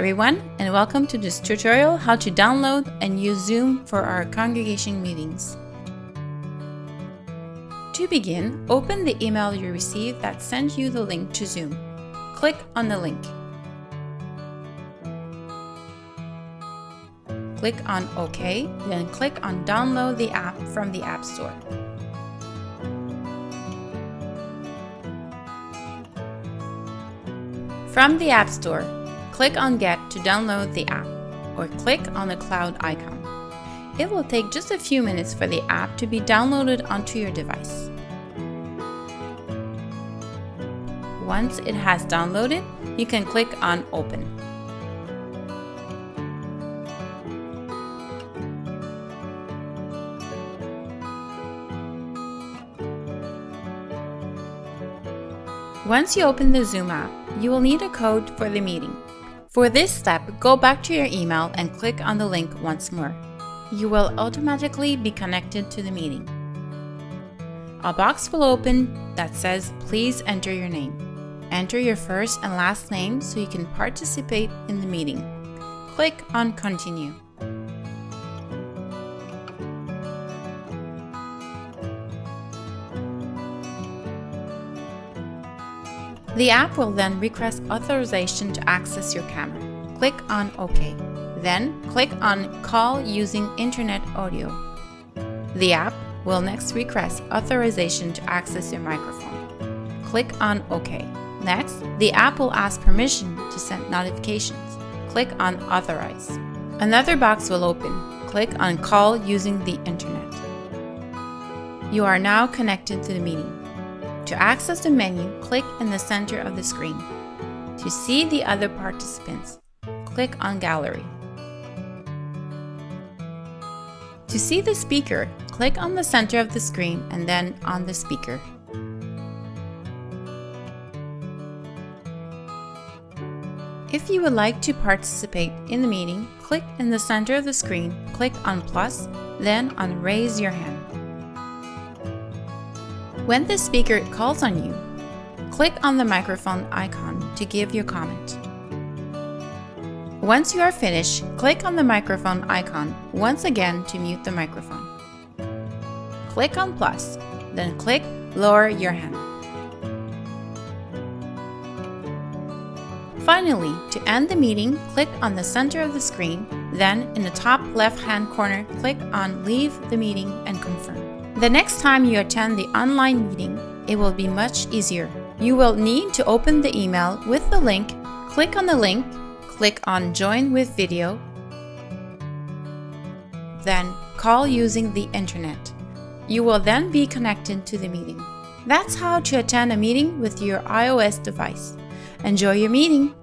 everyone, and welcome to this tutorial how to download and use Zoom for our congregation meetings. To begin, open the email you received that sent you the link to Zoom. Click on the link. Click on OK, then click on Download the app from the App Store. From the App Store, click on Get to download the app, or click on the cloud icon. It will take just a few minutes for the app to be downloaded onto your device. Once it has downloaded, you can click on Open. Once you open the Zoom app, you will need a code for the meeting. For this step, go back to your email and click on the link once more. You will automatically be connected to the meeting. A box will open that says, "Please enter your name." Enter your first and last name so you can participate in the meeting. Click on Continue. The app will then request authorization to access your camera. Click on OK. Then click on Call using Internet Audio. The app will next request authorization to access your microphone. Click on OK. Next, the app will ask permission to send notifications. Click on Authorize. Another box will open. Click on Call using the Internet. You are now connected to the meeting. To access the menu, click in the center of the screen. To see the other participants, click on Gallery. To see the speaker, click on the center of the screen and then on the speaker. If you would like to participate in the meeting, click in the center of the screen, click on plus, then on Raise Your Hand. When the speaker calls on you, click on the microphone icon to give your comment. Once you are finished, click on the microphone icon once again to mute the microphone. Click on plus, then click Lower Your Hand. Finally, to end the meeting, click on the center of the screen, then in the top left-hand corner, click on Leave the meeting and confirm. The next time you attend the online meeting, it will be much easier. You will need to open the email with the link, click on the link, click on Join with Video, then call using the Internet. You will then be connected to the meeting. That's how to attend a meeting with your iOS device. Enjoy your meeting!